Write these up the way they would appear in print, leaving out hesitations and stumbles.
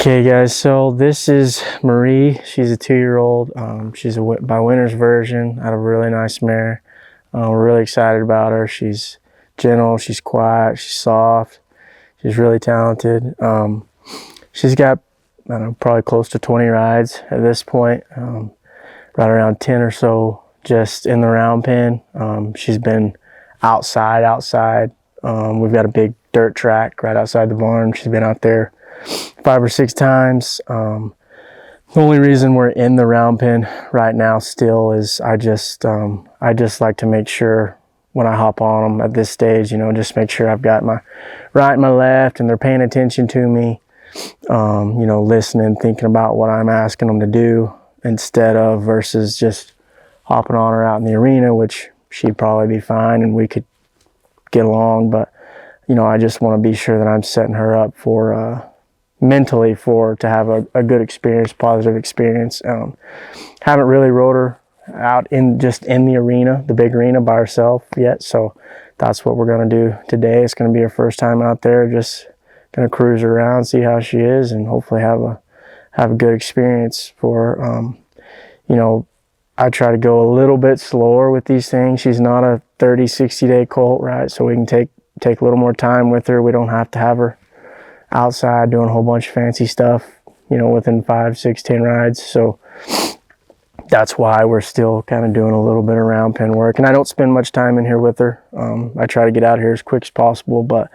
Okay guys, so this is Marie. She's a 2-year-old. She's by winter's version out of a really nice mare. We're really excited about her. She's gentle, she's quiet, she's soft, she's really talented. She's got, I don't know, probably close to 20 rides at this point, right around 10 or so just in the round pen. She's been outside. We've got a big dirt track right outside the barn. She's been out there 5 or 6 times. The only reason we're in the round pen right now still is I just like to make sure when I hop on them at this stage, just make sure I've got my right and my left and they're paying attention to me, listening, thinking about what I'm asking them to do instead of versus just hopping on her out in the arena, which she'd probably be fine and we could get along. But, I just want to be sure that I'm setting her up for, mentally to have a good experience, positive experience. Haven't really rode her out in the arena, the big arena by herself yet. So that's what we're going to do today. It's going to be her first time out there. Just going to cruise her around, see how she is, and hopefully have a good experience for her. I try to go a little bit slower with these things. She's not a 30, 60 day colt, right? So we can take a little more time with her. We don't have to have her outside doing a whole bunch of fancy stuff, within 5, 6, 10 rides. So that's why we're still kind of doing a little bit of round pen work. And I don't spend much time in here with her. I try to get out here as quick as possible, but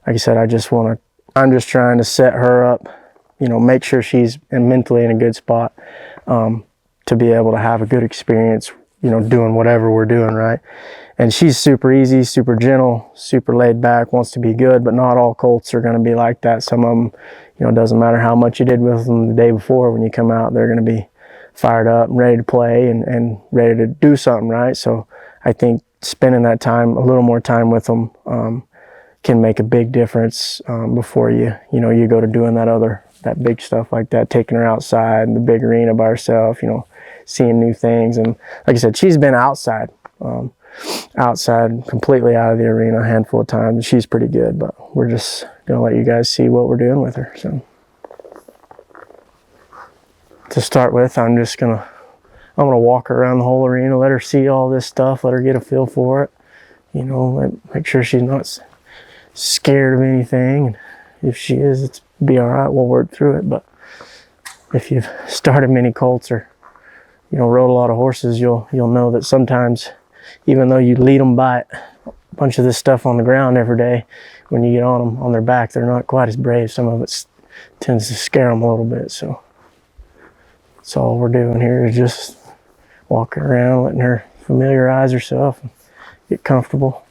like I said, I'm just trying to set her up, make sure she's mentally in a good spot, to be able to have a good experience, doing whatever we're doing, right? And she's super easy, super gentle, super laid back, wants to be good, but not all colts are going to be like that. Some of them, it doesn't matter how much you did with them the day before. When you come out, they're going to be fired up and ready to play and ready to do something, right? So I think spending that time, a little more time with them, can make a big difference before you go to doing that big stuff like that, taking her outside in the big arena by herself, seeing new things. And like I said, she's been outside completely out of the arena a handful of times, and she's pretty good, but we're just gonna let you guys see what we're doing with her. So to start with, I'm gonna walk her around the whole arena, let her see all this stuff, let her get a feel for it, make sure she's not scared of anything, and if she is, it's be all right. We'll work through it. But if you've started many colts or rode a lot of horses, you'll know that sometimes, even though you lead them by a bunch of this stuff on the ground every day, when you get on them on their back, they're not quite as brave. Some of it tends to scare them a little bit. So that's all we're doing here, is just walking around, letting her familiarize herself and get comfortable.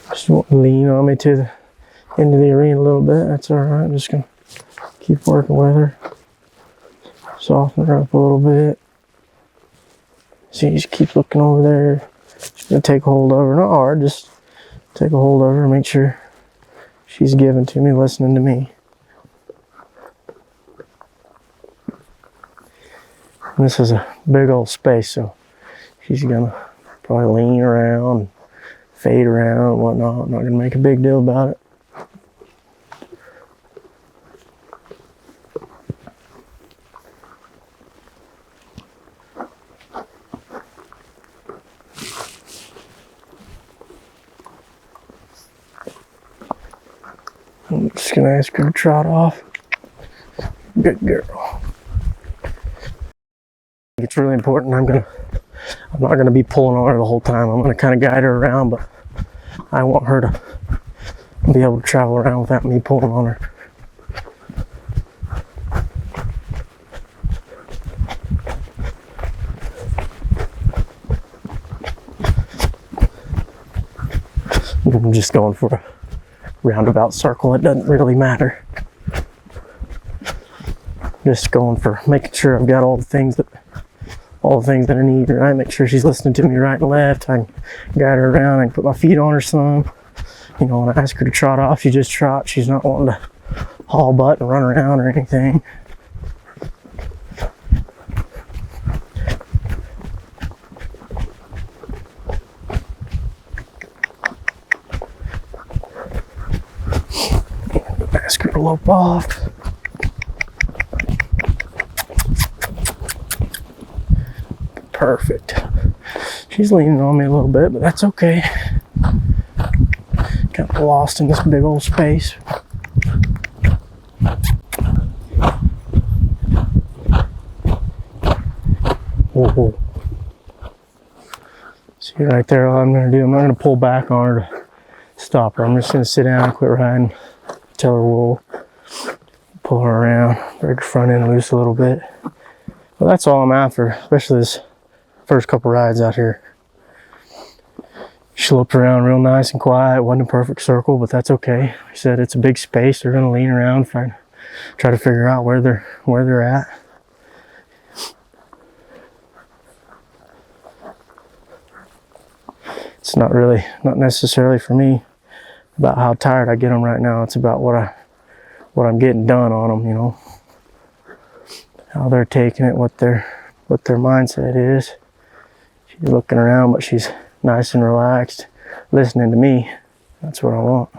Just want to lean on me to the end of the arena a little bit. That's all right. I'm just gonna keep working with her, soften her up a little bit. See, just keep looking over there. Just gonna take a hold of her. Not hard, just take a hold of her. Make sure she's giving to me, listening to me. And this is a big old space, so she's gonna probably lean around, fade around and whatnot. I'm not gonna make a big deal about it. I'm just gonna ask her to trot off. Good girl. It's really important. I'm not gonna be pulling on her the whole time. I'm gonna kind of guide her around, but I want her to be able to travel around without me pulling on her. I'm just going for a roundabout circle. It doesn't really matter. Just going for making sure I've got all the things that all the things that I need, right? Make sure she's listening to me right and left. I can guide her around. I can put my feet on her some. You know, when I ask her to trot off, she just trots. She's not wanting to haul butt and run around or anything. Ask her to lope off. Perfect. She's leaning on me a little bit, but that's okay. Got lost in this big old space. Whoa. See right there, all I'm going to do, I'm not going to pull back on her to stop her. I'm just going to sit down and quit riding. Tell her whoa. Pull her around, break her front end loose a little bit. Well, that's all I'm after, especially this first couple rides out here. She loped around real nice and quiet. It wasn't a perfect circle, but that's okay. Like I said, it's a big space. They're gonna lean around, try to figure out where they're at. It's not necessarily for me about how tired I get them right now. It's about what I'm getting done on them, you know. How they're taking it, what their mindset is. She's looking around, but she's nice and relaxed, listening to me. That's what I want.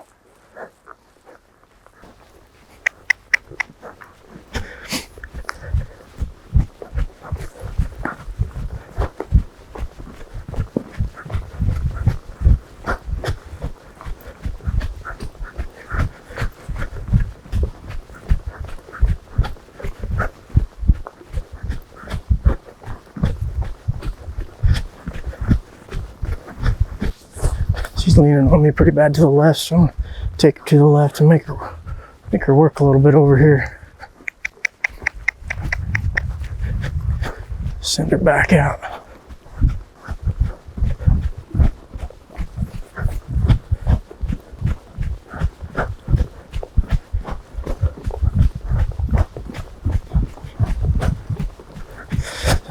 She's leaning on me pretty bad to the left, so I'm gonna take her to the left and make her work a little bit over here. Send her back out.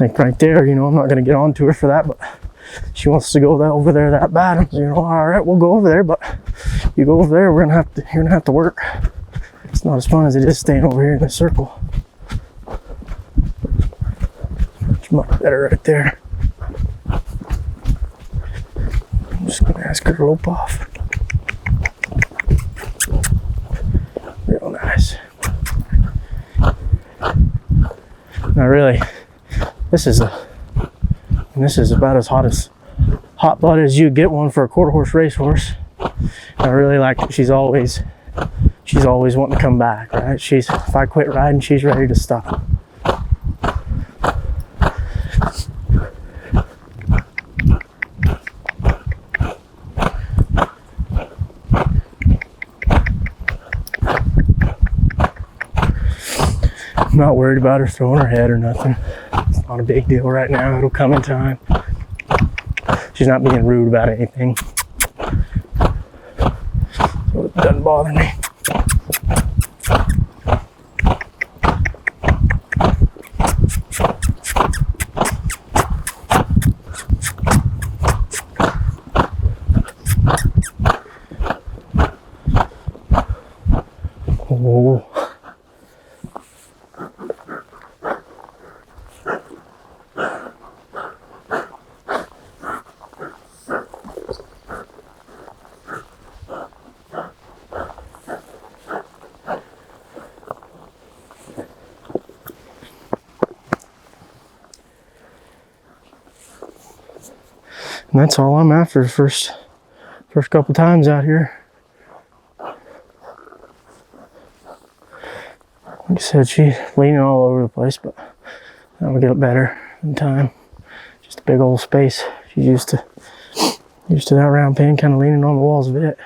I think right there, you know, I'm not gonna get onto her for that, but she wants to go over there that bad. You know, all right, we'll go over there, but you go over there, you're gonna have to work. It's not as fun as it is staying over here in a circle. It's much better right there. I'm just gonna ask her to lope off. Real nice. Now really, this is about as hot blood as you get one for a quarter horse racehorse. I really like that she's always wanting to come back, right? If I quit riding, she's ready to stop. I'm not worried about her throwing her head or nothing. It's not a big deal right now. It'll come in time. She's not being rude about anything, so it doesn't bother me. Whoa. And that's all I'm after the first couple times out here. Like I said, she's leaning all over the place, but that'll get better in time. Just a big old space. She's used to that round pen kind of leaning on the walls a bit.